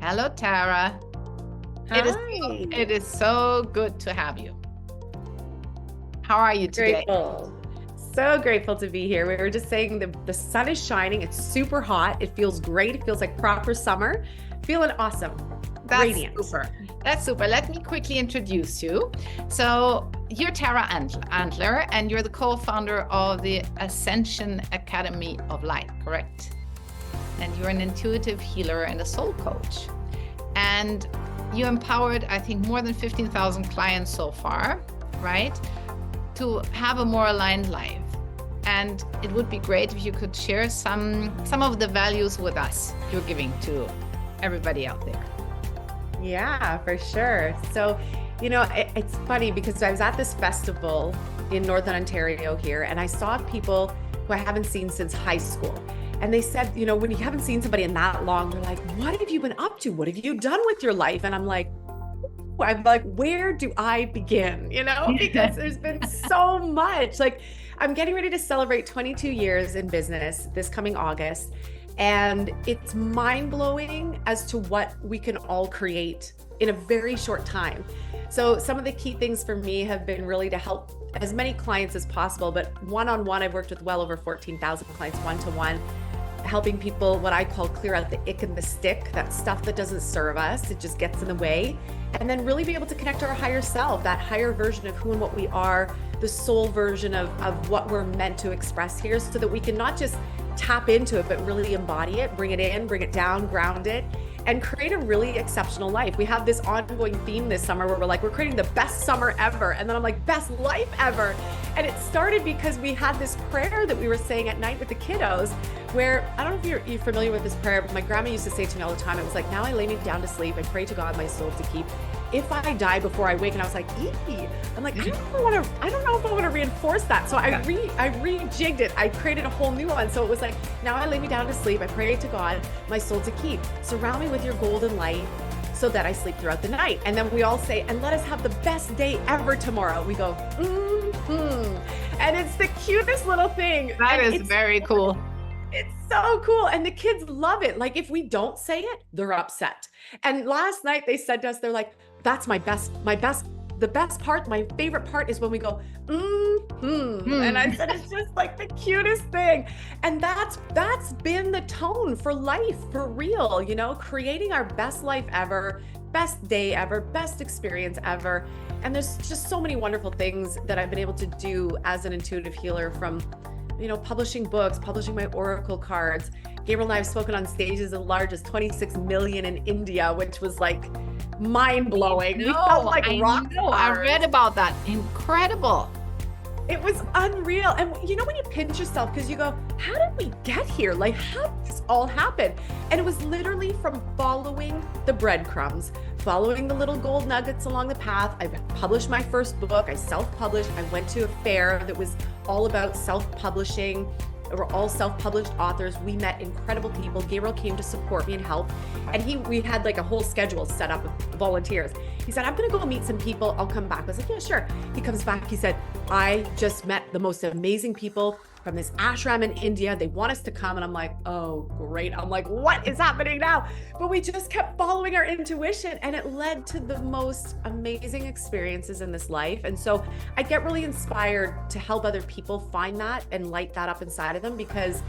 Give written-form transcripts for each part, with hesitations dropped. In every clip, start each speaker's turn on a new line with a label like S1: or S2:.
S1: Hello, Tara. It is
S2: Hi.
S1: it is so good to have you. How are you today?
S2: Grateful. So grateful to be here. We were just saying the sun is shining. It's super hot. It feels great. It feels like proper summer. Feeling awesome.
S1: That's
S2: Radiant.
S1: super. That's super. Let me quickly introduce you. So you're Tara Antler, and you're the co-founder of the Ascension Academy of Light, correct? And you're an intuitive healer and a soul coach. And you empowered, I think, more than 15,000 clients so far, right? To have a more aligned life. And it would be great if you could share some of the values with us you're giving to everybody out there.
S2: Yeah, for sure. So, it's funny because I was at this festival in Northern Ontario here, and I saw people who I haven't seen since high school. And they said, when you haven't seen somebody in that long, they're like, what have you been up to? What have you done with your life? And I'm like, where do I begin? Because there's been so much. Like, I'm getting ready to celebrate 22 years in business this coming August. And it's mind-blowing as to what we can all create in a very short time. So some of the key things for me have been really to help as many clients as possible, but one-on-one, I've worked with well over 14,000 clients one-to-one, helping people, what I call clear out the ick and the stick, that stuff that doesn't serve us, it just gets in the way, and then really be able to connect to our higher self, that higher version of who and what we are, the soul version of what we're meant to express here, so that we can not just tap into it, but really embody it, bring it in, bring it down, ground it, and create a really exceptional life. We have this ongoing theme this summer where we're creating the best summer ever. And then I'm like, best life ever. And it started because we had this prayer that we were saying at night with the kiddos, where, I don't know if you're familiar with this prayer, but my grandma used to say to me all the time, it was like, now I lay me down to sleep, I pray to God my soul to keep. If I die before I wake, and I was like, eee. I'm like, I don't know if I want to reinforce that. So I rejigged it. I created a whole new one. So it was like, now I lay me down to sleep, I pray to God my soul to keep. Surround me with your golden light so that I sleep throughout the night. And then we all say, and let us have the best day ever tomorrow. We go, And it's the cutest little thing.
S1: That is very cool.
S2: It's so cool. And the kids love it. Like, if we don't say it, they're upset. And last night they said to us, they're like, that's the best part, my favorite part is when we go, And I said, it's just like the cutest thing. And that's been the tone for life, for real, creating our best life ever, best day ever, best experience ever. And there's just so many wonderful things that I've been able to do as an intuitive healer, from publishing books, publishing my oracle cards. Gabriel and I have spoken on stages as large as 26 million in India, which was like mind-blowing. We felt like rock stars.
S1: I read about that. Incredible.
S2: It was unreal. And when you pinch yourself, because you go, how did we get here? Like, how did this all happen? And it was literally from following the breadcrumbs, following the little gold nuggets along the path. I published my first book. I self-published. I went to a fair that was all about self-publishing. We're all self-published authors. We met incredible people. Gabriel came to support me and help. And we had like a whole schedule set up with volunteers. He said, I'm going to go meet some people. I'll come back. I was like, yeah, sure. He comes back. He said, I just met the most amazing people from this ashram in India. They want us to come. And I'm like, oh, great. I'm like, what is happening now? But we just kept following our intuition, and it led to the most amazing experiences in this life. And so I get really inspired to help other people find that and light that up inside of them, because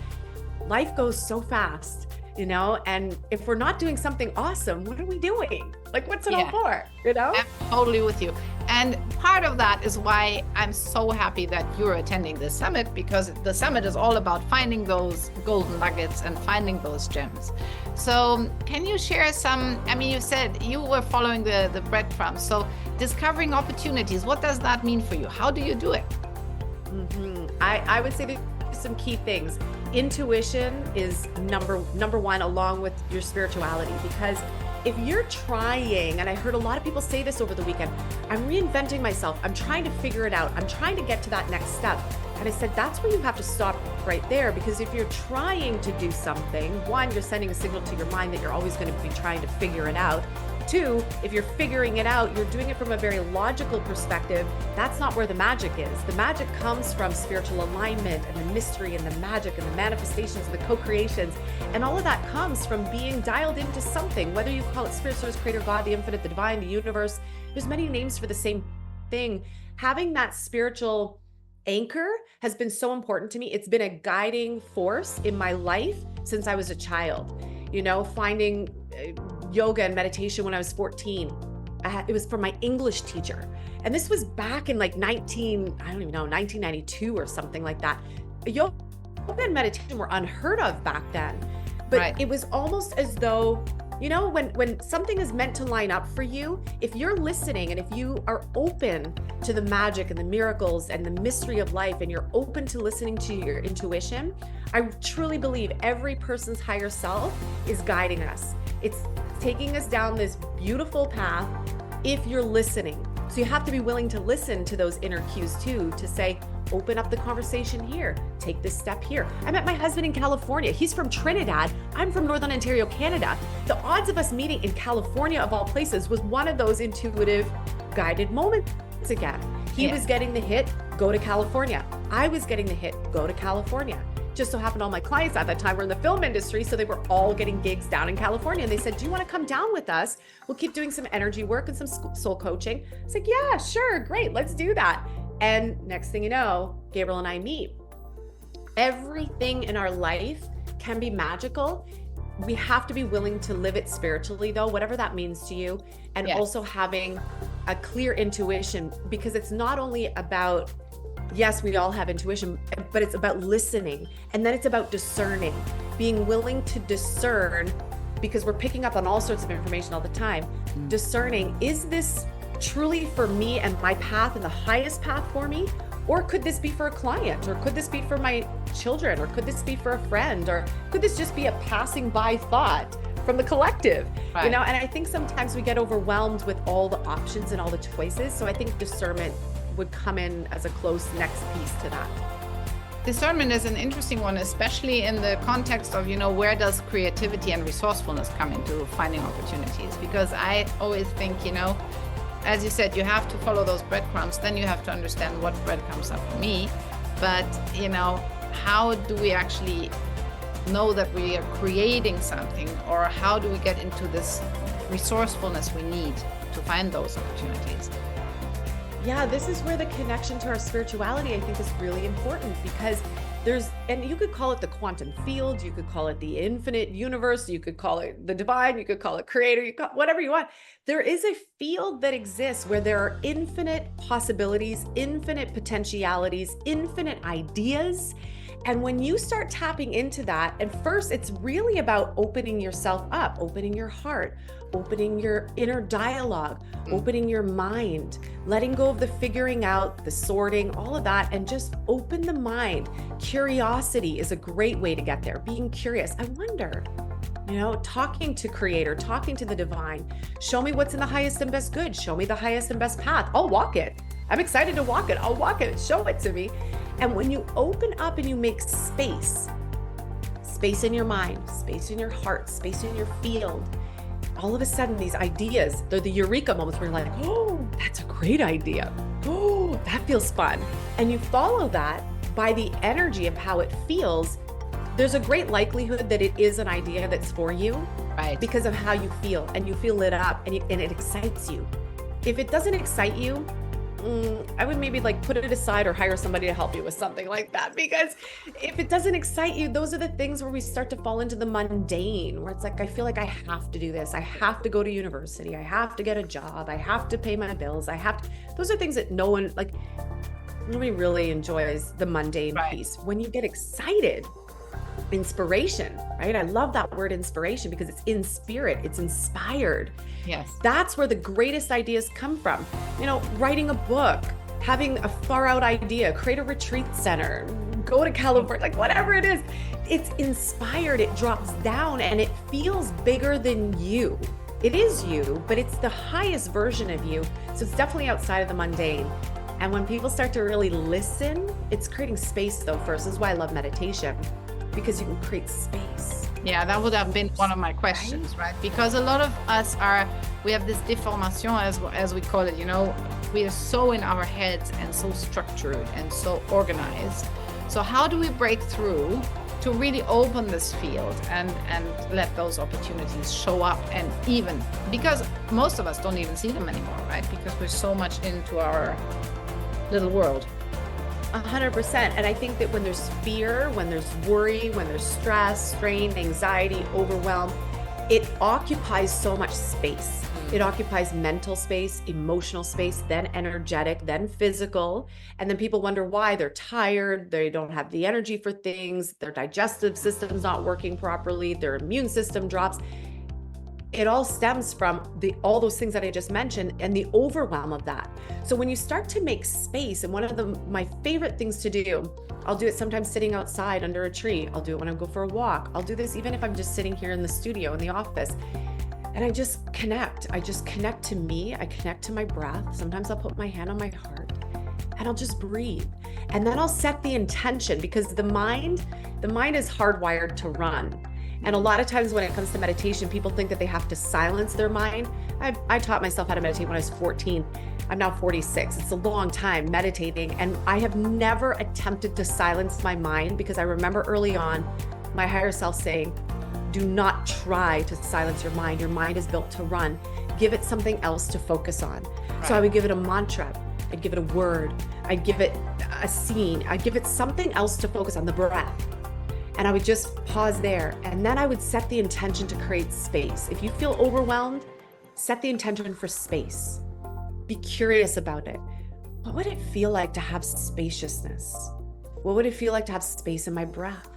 S2: life goes so fast, and if we're not doing something awesome, what are we doing? Like, what's it all for?
S1: I'm totally with you. And part of that is why I'm so happy that you're attending this summit, because the summit is all about finding those golden nuggets and finding those gems. So can you share you said you were following the breadcrumbs. So discovering opportunities, what does that mean for you? How do you do it?
S2: I would say there's some key things. Intuition is number one, along with your spirituality, because if you're trying, and I heard a lot of people say this over the weekend, I'm reinventing myself, I'm trying to figure it out, I'm trying to get to that next step. And I said, that's where you have to stop right there, because if you're trying to do something, one, you're sending a signal to your mind that you're always going to be trying to figure it out. Two, if you're figuring it out, you're doing it from a very logical perspective. That's not where the magic is. The magic comes from spiritual alignment and the mystery and the magic and the manifestations and the co-creations. And all of that comes from being dialed into something, whether you call it spirit, source, creator, God, the infinite, the divine, the universe. There's many names for the same thing. Having that spiritual anchor has been so important to me. It's been a guiding force in my life since I was a child. Finding yoga and meditation when I was 14. It was from my English teacher. And this was back in like 1992 or something like that. Yoga and meditation were unheard of back then. But It was almost as though, when something is meant to line up for you, if you're listening and if you are open to the magic and the miracles and the mystery of life, and you're open to listening to your intuition, I truly believe every person's higher self is guiding us. It's taking us down this beautiful path if you're listening. So you have to be willing to listen to those inner cues too, to say, open up the conversation here, take this step here. I met my husband in California. He's from Trinidad. I'm from Northern Ontario, Canada. The odds of us meeting in California, of all places, was one of those intuitive guided moments again. He was getting the hit, go to California. I was getting the hit, go to California. Just so happened all my clients at that time were in the film industry, so they were all getting gigs down in California. And they said, do you want to come down with us? We'll keep doing some energy work and some soul coaching. I was like, yeah, sure, great, let's do that. And next thing you know, Gabriel and I meet. Everything in our life can be magical. We have to be willing to live it spiritually, though, whatever that means to you. And also having a clear intuition, because it's not only about, yes, we all have intuition, but it's about listening. And then it's about discerning, being willing to discern, because we're picking up on all sorts of information all the time. Discerning, is this truly for me and my path and the highest path for me? Or could this be for a client? Or could this be for my children? Or could this be for a friend? Or could this just be a passing by thought from the collective? And I think sometimes we get overwhelmed with all the options and all the choices. So I think discernment would come in as a close next piece to that.
S1: Discernment is an interesting one, especially in the context of, where does creativity and resourcefulness come into finding opportunities? Because I always think, as you said, you have to follow those breadcrumbs, then you have to understand what breadcrumbs are for me. But, how do we actually know that we are creating something, or how do we get into this resourcefulness we need to find those opportunities?
S2: Yeah, this is where the connection to our spirituality, I think, is really important, because and you could call it the quantum field, you could call it the infinite universe, you could call it the divine, you could call it creator, you call whatever you want. There is a field that exists where there are infinite possibilities, infinite potentialities, infinite ideas. And when you start tapping into that, and first it's really about opening yourself up, opening your heart, opening your inner dialogue, opening your mind, letting go of the figuring out, the sorting, all of that, and just open the mind. Curiosity is a great way to get there. Being curious. I wonder, talking to creator, talking to the divine. Show me what's in the highest and best good. Show me the highest and best path. I'll walk it. I'm excited to walk it. I'll walk it. Show it to me. And when you open up and you make space in your mind, space in your heart, space in your field, all of a sudden these ideas, they're the eureka moments where you're like, oh, that's a great idea. Oh, that feels fun. And you follow that by the energy of how it feels. There's a great likelihood that it is an idea that's for you,
S1: right?
S2: Because of how you feel, and you feel lit up, and it excites you. If it doesn't excite you, I would maybe put it aside or hire somebody to help you with something like that. Because if it doesn't excite you, those are the things where we start to fall into the mundane, where it's like, I feel like I have to do this. I have to go to university. I have to get a job. I have to pay my bills. Those are things that nobody really enjoys, the mundane piece. When you get excited, inspiration, right? I love that word inspiration, because it's in spirit, it's inspired.
S1: Yes.
S2: That's where the greatest ideas come from. Writing a book, having a far out idea, create a retreat center, go to California, whatever it is, it's inspired, it drops down, and it feels bigger than you. It is you, but it's the highest version of you. So it's definitely outside of the mundane. And when people start to really listen, it's creating space though first. This is why I love meditation, because you can create space.
S1: Yeah, that would have been one of my questions, right? Because a lot of us we have this deformation, as we call it, you know, we are so in our heads and so structured and so organized. So how do we break through to really open this field and let those opportunities show up, and even, because most of us don't even see them anymore, right? Because we're so much into our little world.
S2: 100%. And I think that when there's fear, when there's worry, when there's stress, strain, anxiety, overwhelm, it occupies so much space. It occupies mental space, emotional space, then energetic, then physical. And then people wonder why. They're tired, they don't have the energy for things, their digestive system's not working properly, their immune system drops. It all stems from all those things that I just mentioned and the overwhelm of that. So when you start to make space, and one of my favorite things to do, I'll do it sometimes sitting outside under a tree. I'll do it when I go for a walk. I'll do this even if I'm just sitting here in the studio, in the office. And I just connect. I just connect to me. I connect to my breath. Sometimes I'll put my hand on my heart and I'll just breathe. And then I'll set the intention, because the mind is hardwired to run. And a lot of times when it comes to meditation, people think that they have to silence their mind. I taught myself how to meditate when I was 14. I'm now 46. It's a long time meditating. And I have never attempted to silence my mind, because I remember early on my higher self saying, do not try to silence your mind. Your mind is built to run. Give it something else to focus on. Right. So I would give it a mantra. I'd give it a word. I'd give it a scene. I'd give it something else to focus on, the breath. And I would just pause there. And then I would set the intention to create space. If you feel overwhelmed, set the intention for space. Be curious about it. What would it feel like to have spaciousness? What would it feel like to have space in my breath?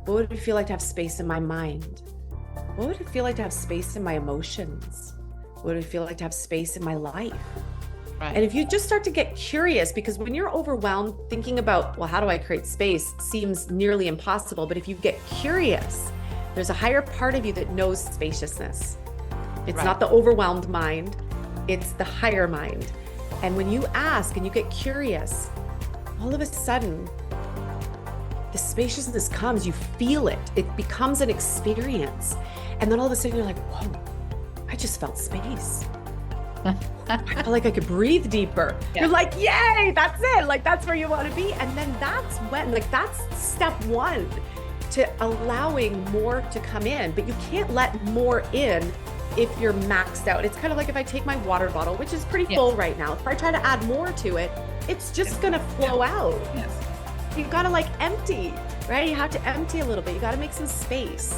S2: What would it feel like to have space in my mind? What would it feel like to have space in my emotions? What would it feel like to have space in my life? Right. And if you just start to get curious, because when you're overwhelmed, thinking about, well, how do I create space seems nearly impossible. But if you get curious, there's a higher part of you that knows spaciousness. It's not the overwhelmed mind, it's the higher mind. And when you ask and you get curious, all of a sudden, the spaciousness comes, you feel it. It becomes an experience. And then all of a sudden you're like, whoa, I just felt space. I felt like I could breathe deeper. Yeah. You're like, yay, that's it. Like, that's where you want to be. And then that's when, like, that's step one to allowing more to come in. But you can't let more in if you're maxed out. It's kind of like if I take my water bottle, which is pretty full right now. If I try to add more to it, it's just going to flow out. Yes. You've got to like empty, right? You have to empty a little bit. You got to make some space.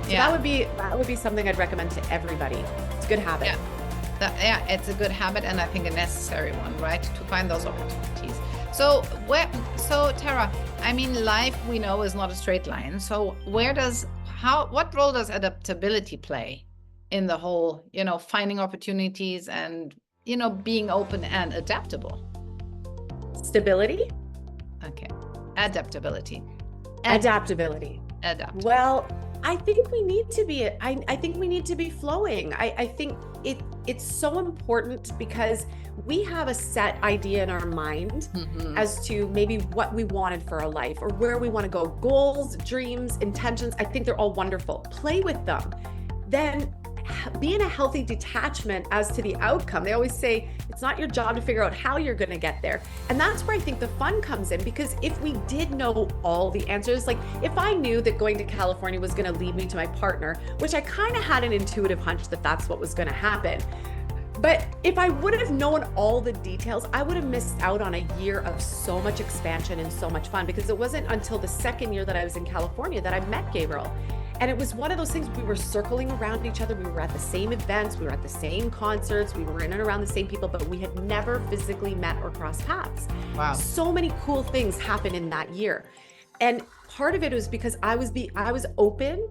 S2: So that would be something I'd recommend to everybody. It's a good habit.
S1: Yeah. It's a good habit, and I think a necessary one, right? To find those opportunities. So Tara, I mean, life we know is not a straight line. So what role does adaptability play in the whole, finding opportunities and, being open and adaptable?
S2: Stability?
S1: Okay. Adaptability.
S2: Adaptability. Well, I think we need to be, I think we need to be flowing. I think it's so important, because we have a set idea in our mind as to maybe what we wanted for our life or where we want to go. Goals, dreams, intentions, I think they're all wonderful. Play with them. Then be in a healthy detachment as to the outcome. They always say it's not your job to figure out how you're going to get there. And that's where I think the fun comes in, because if we did know all the answers, like if I knew that going to California was going to lead me to my partner, which I kind of had an intuitive hunch that that's what was going to happen. But if I would have known all the details, I would have missed out on a year of so much expansion and so much fun, because it wasn't until the second year that I was in California that I met Gabriel. And it was one of those things, we were circling around each other. We were at the same events. We were at the same concerts. We were in and around the same people, but we had never physically met or crossed paths. Wow. So many cool things happened in that year. And part of it was because I was open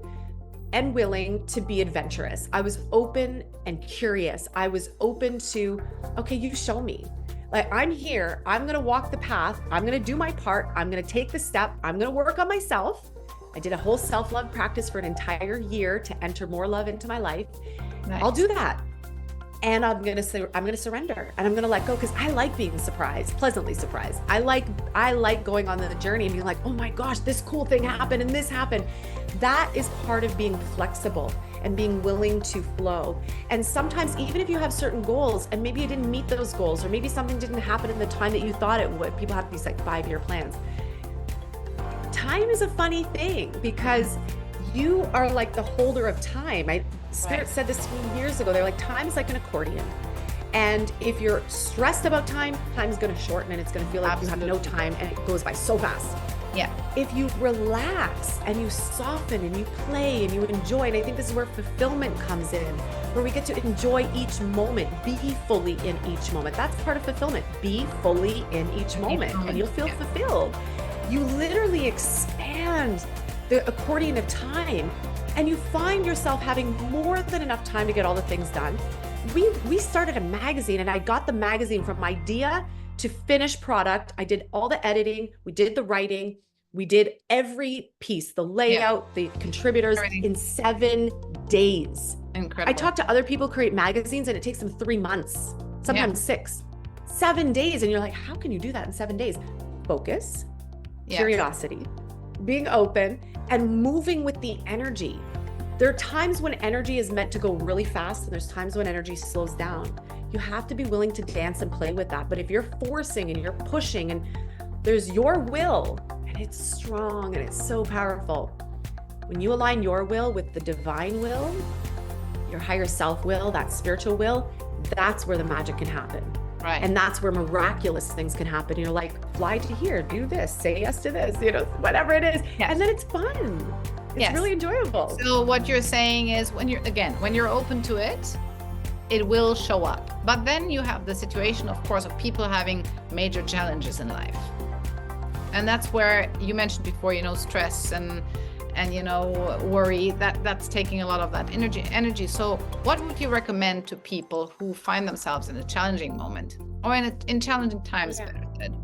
S2: and willing to be adventurous. I was open and curious. I was open to, okay, you show me. Like, I'm here. I'm going to walk the path. I'm going to do my part. I'm going to take the step. I'm going to work on myself. I did a whole self-love practice for an entire year to enter more love into my life. Nice. I'll do that. and I'm going to surrender, and I'm going to let go, because I like being surprised, pleasantly surprised. I like going on the journey and being like, oh my gosh, this cool thing happened and this happened. That is part of being flexible and being willing to flow. And sometimes, even if you have certain goals and maybe you didn't meet those goals, or maybe something didn't happen in the time that you thought it would, people have these like 5-year plans. Time is a funny thing, because you are like the holder of time. Spirit said this to me years ago. They're like, time is like an accordion. And if you're stressed about time, time's going to shorten, and it's going to feel like you have no time, and it goes by so fast.
S1: Yeah.
S2: If you relax and you soften and you play and you enjoy, and I think this is where fulfillment comes in, where we get to enjoy each moment, be fully in each moment. That's part of fulfillment. Be fully in each moment, and you'll feel fulfilled. You literally expand the accordion of time, and you find yourself having more than enough time to get all the things done. We started a magazine, and I got the magazine from idea to finished product. I did all the editing, we did the writing, we did every piece, the layout, the contributors, in 7 days.
S1: Incredible.
S2: I talked to other people create magazines, and it takes them 3 months, sometimes 6. 7 days, and you're like, how can you do that in 7 days? Focus, curiosity, being open, and moving with the energy. There are times when energy is meant to go really fast, and there's times when energy slows down. You have to be willing to dance and play with that. But if you're forcing and you're pushing, and there's your will, and it's strong and it's so powerful, when you align your will with the divine will, your higher self will, that spiritual will, that's where the magic can happen.
S1: Right.
S2: And that's where miraculous things can happen. You're like, fly to here, do this, say yes to this, whatever it is. Yes. And then it's fun. It's really enjoyable.
S1: So what you're saying is, when you're open to it, it will show up. But then you have the situation, of course, of people having major challenges in life. And that's where you mentioned before, stress and worry, that's taking a lot of that energy. So what would you recommend to people who find themselves in a challenging moment, or in challenging times, better said?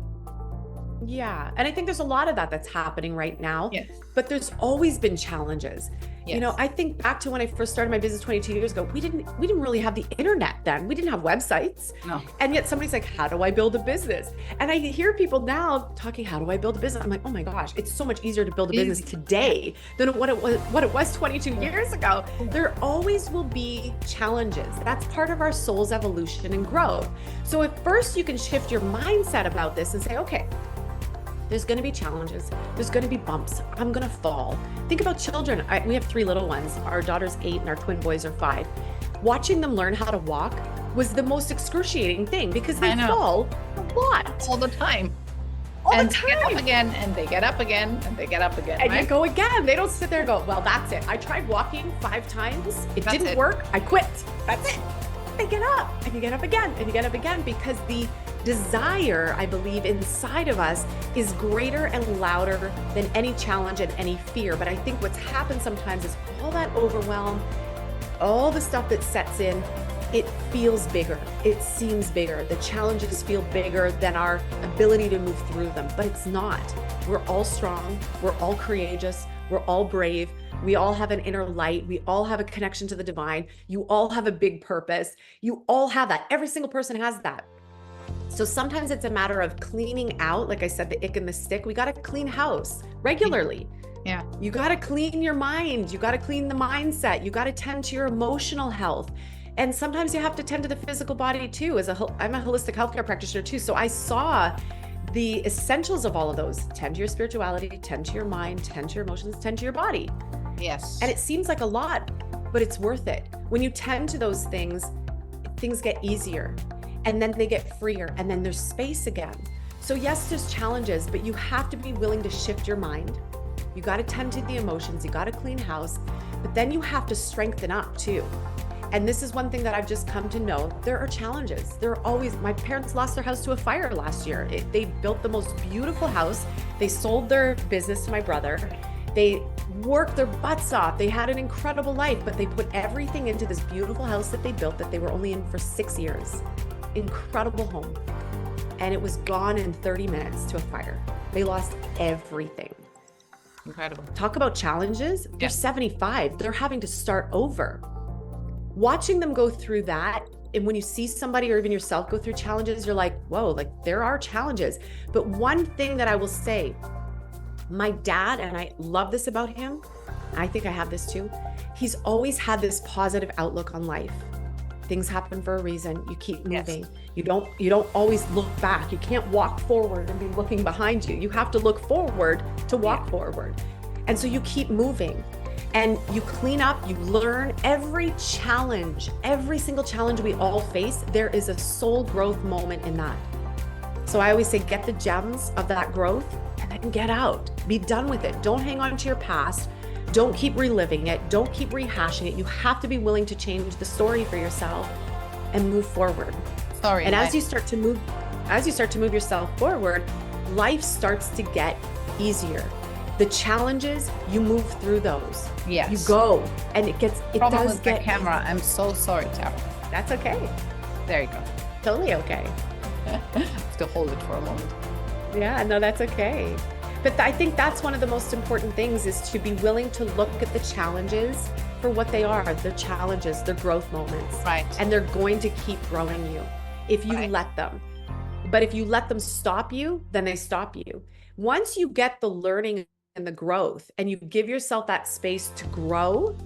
S2: Yeah. And I think there's a lot of that's happening right now.
S1: Yes.
S2: But there's always been challenges.
S1: Yes.
S2: I think back to when I first started my business 22 years ago, we didn't really have the internet then. We didn't have websites.
S1: No.
S2: And yet somebody's like, how do I build a business? And I hear people now talking, how do I build a business? I'm like, oh my gosh, it's so much easier to build a business today than what it was 22 years ago. There always will be challenges. That's part of our soul's evolution and growth. So at first you can shift your mindset about this and say, okay, there's going to be challenges. There's going to be bumps. I'm going to fall. Think about children. We have 3 little ones. Our daughter's 8 and our twin boys are 5. Watching them learn how to walk was the most excruciating thing, because they fall a lot.
S1: All the time.
S2: And
S1: they get up again, and they get up again, and they get up again.
S2: And you go again. They don't sit there and go, well, that's it. I tried walking 5 times. It didn't work. I quit. That's it. They get up, and you get up again, and you get up again, because the desire, I believe, inside of us is greater and louder than any challenge and any fear. But I think what's happened sometimes is all that overwhelm, all the stuff that sets in, it feels bigger. It seems bigger. The challenges feel bigger than our ability to move through them, but it's not. We're all strong. We're all courageous. We're all brave. We all have an inner light. We all have a connection to the divine. You all have a big purpose. You all have that. Every single person has that. So sometimes it's a matter of cleaning out, like I said, the ick and the stick. We got to clean house regularly.
S1: Yeah.
S2: You got to clean your mind. You got to clean the mindset. You got to tend to your emotional health. And sometimes you have to tend to the physical body too. I'm a holistic healthcare practitioner too. So I saw the essentials of all of those. Tend to your spirituality, tend to your mind, tend to your emotions, tend to your body.
S1: Yes.
S2: And it seems like a lot, but it's worth it. When you tend to those things, things get easier, and then they get freer, and then there's space again. So yes, there's challenges, but you have to be willing to shift your mind. You got to tend to the emotions. You got to clean house, but then you have to strengthen up too. And this is one thing that I've just come to know. There are challenges. There are always, my parents lost their house to a fire last year. They built the most beautiful house. They sold their business to my brother. They worked their butts off. They had an incredible life, but they put everything into this beautiful house that they built that they were only in for 6 years. Incredible home. And it was gone in 30 minutes to a fire. They lost everything.
S1: Incredible.
S2: Talk about challenges. They're 75. They're having to start over. Watching them go through that and when you see somebody or even yourself go through challenges, you're like, whoa, like there are challenges. But one thing that I will say, my dad, and I love this about him, I think I have this too, he's always had this positive outlook on life. Things happen for a reason. You keep moving.
S1: Yes.
S2: You don't always look back. You can't walk forward and be looking behind you. You have to look forward to walk forward. And so you keep moving and you clean up, you learn. Every challenge, every single challenge we all face, there is a soul growth moment in that. So I always say, get the gems of that growth and then get out. Be done with it. Don't hang on to your past. Don't keep reliving it. Don't keep rehashing it. You have to be willing to change the story for yourself and move forward.
S1: Sorry.
S2: And as you start to move yourself forward, life starts to get easier. The challenges, you move through those.
S1: Yes.
S2: You go, and it
S1: Problem
S2: does
S1: with
S2: get
S1: the camera. I'm so sorry, Tara.
S2: That's okay.
S1: There you go.
S2: Totally okay.
S1: Have to hold it for a moment.
S2: Yeah, no, that's okay. But I think that's one of the most important things, is to be willing to look at the challenges for what they are. They're challenges, they're growth moments.
S1: Right.
S2: And they're going to keep growing you if you let them. But if you let them stop you, then they stop you. Once you get the learning and the growth and you give yourself that space to grow,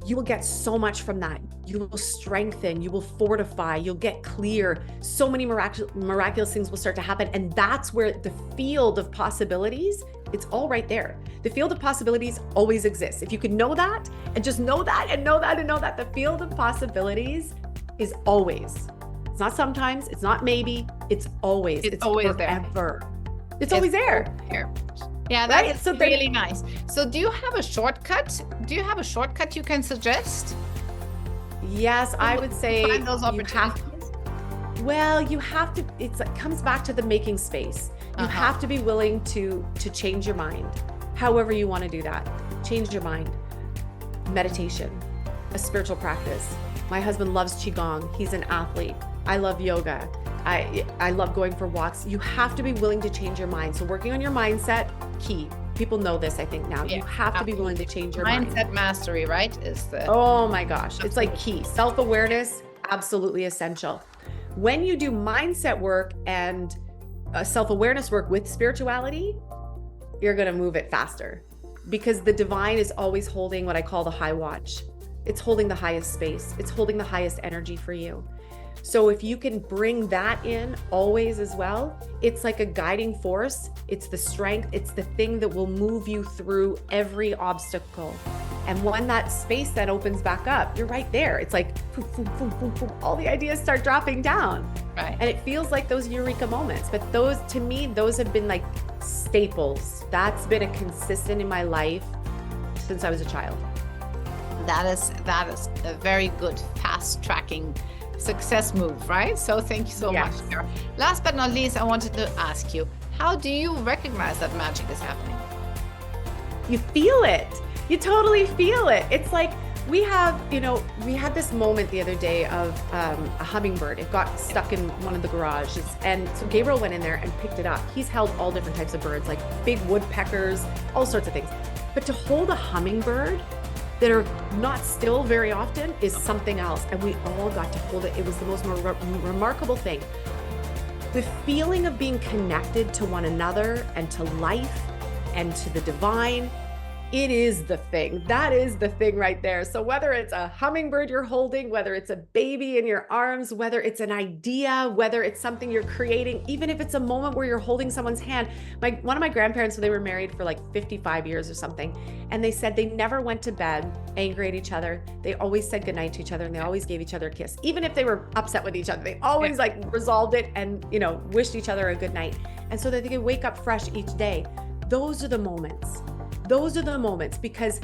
S2: you will get so much from that. You will strengthen, you will fortify, you'll get clear. So many miraculous things will start to happen. And that's where the field of possibilities, it's all right there. The field of possibilities always exists. If you can know that and just know that and know that and know that, the field of possibilities is always. It's not sometimes, it's not maybe, it's always.
S1: It's always
S2: forever. It's always there.
S1: Yeah, that's
S2: So
S1: really nice. So do you have a shortcut? Do you have a shortcut you can suggest?
S2: Yes, I would say
S1: find those opportunities.
S2: You have to, it comes back to the making space. You have to be willing to change your mind. However you want to do that. Change your mind. Meditation, a spiritual practice. My husband loves Qigong. He's an athlete. I love yoga. I love going for walks. You have to be willing to change your mind. So working on your mindset, key. People know this, I think, now. You have to be willing to change your mind.
S1: Mindset mastery, right? Is the
S2: Oh my gosh. It's like key. Self-awareness, absolutely essential. When you do mindset work and self-awareness work with spirituality, you're going to move it faster, because the divine is always holding what I call the high watch. It's holding the highest space. It's holding the highest energy for you. So if you can bring that in always as well, it's like a guiding force. It's the strength. It's the thing that will move you through every obstacle. And when that space then opens back up, you're right there. It's like, boom, boom, boom, boom, boom. All the ideas start dropping down.
S1: right.
S2: And it feels like those eureka moments. But those, to me, those have been like staples. That's been a consistent in my life since I was a child.
S1: That is a very good fast tracking success move, right? So thank you so much, Tara. Last but not least, I wanted to ask you, how do you recognize that magic is happening?
S2: You feel it. You totally feel it. It's like we had this moment the other day of a hummingbird. It got stuck in one of the garages. And so Gabriel went in there and picked it up. He's held all different types of birds, like big woodpeckers, all sorts of things. But to hold a hummingbird that are not still very often is something else. And we all got to hold it. It was the most remarkable thing. The feeling of being connected to one another and to life and to the divine, it is the thing. That is the thing right there. So whether it's a hummingbird you're holding, whether it's a baby in your arms, whether it's an idea, whether it's something you're creating, even if it's a moment where you're holding someone's hand. One of my grandparents, they were married for like 55 years or something. And they said they never went to bed angry at each other. They always said goodnight to each other, and they always gave each other a kiss. Even if they were upset with each other, they always like resolved it and, wished each other a good night. And so that they could wake up fresh each day. Those are the moments. Those are the moments, because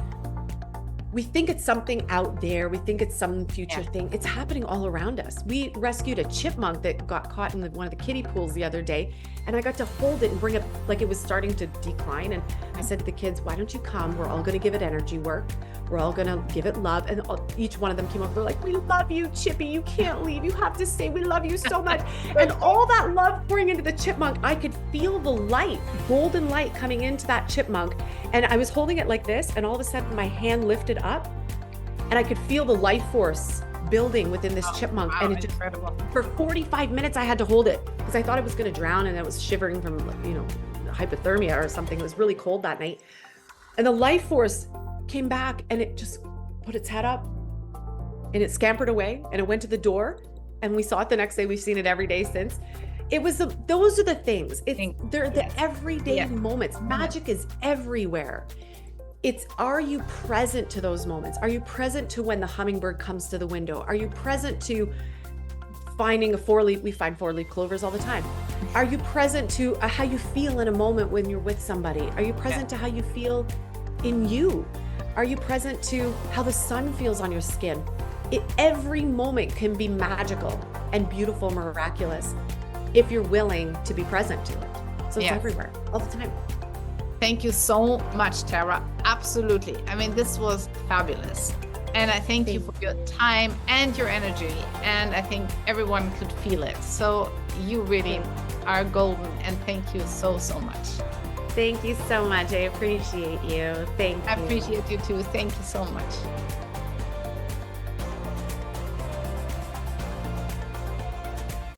S2: we think it's something out there. We think it's some future thing. It's happening all around us. We rescued a chipmunk that got caught in one of the kiddie pools the other day, and I got to hold it and bring it like it was starting to decline. And I said to the kids, why don't you come? We're all going to give it energy work. We're all going to give it love. And each one of them came over. They're like, we love you, Chippy. You can't leave. You have to stay. We love you so much. And all that love pouring into the chipmunk, I could feel the light, golden light coming into that chipmunk. And I was holding it like this. And all of a sudden my hand lifted up and I could feel the life force building within this chipmunk.
S1: Wow,
S2: And it just,
S1: incredible.
S2: for 45 minutes, I had to hold it because I thought it was going to drown, and I was shivering from, hypothermia or something. It was really cold that night. And the life force came back, and it just put its head up, and it scampered away, and it went to the door, and we saw it the next day. We've seen it every day since. It was those are the things. They're the everyday moments. Magic is everywhere. It's, are you present to those moments? Are you present to when the hummingbird comes to the window? Are you present to finding we find 4-leaf clovers all the time. Are you present to how you feel in a moment when you're with somebody? Are you present to how you feel in you? Are you present to how the sun feels on your skin? Every moment can be magical and beautiful, miraculous, if you're willing to be present to it. So it's everywhere, all the time.
S1: Thank you so much, Tara. Absolutely. I mean, this was fabulous. And I thank you for your time and your energy. And I think everyone could feel it. So you really are golden. And thank you so, so much.
S2: Thank you so much. I appreciate you. Thank you.
S1: I appreciate you too. Thank you so much.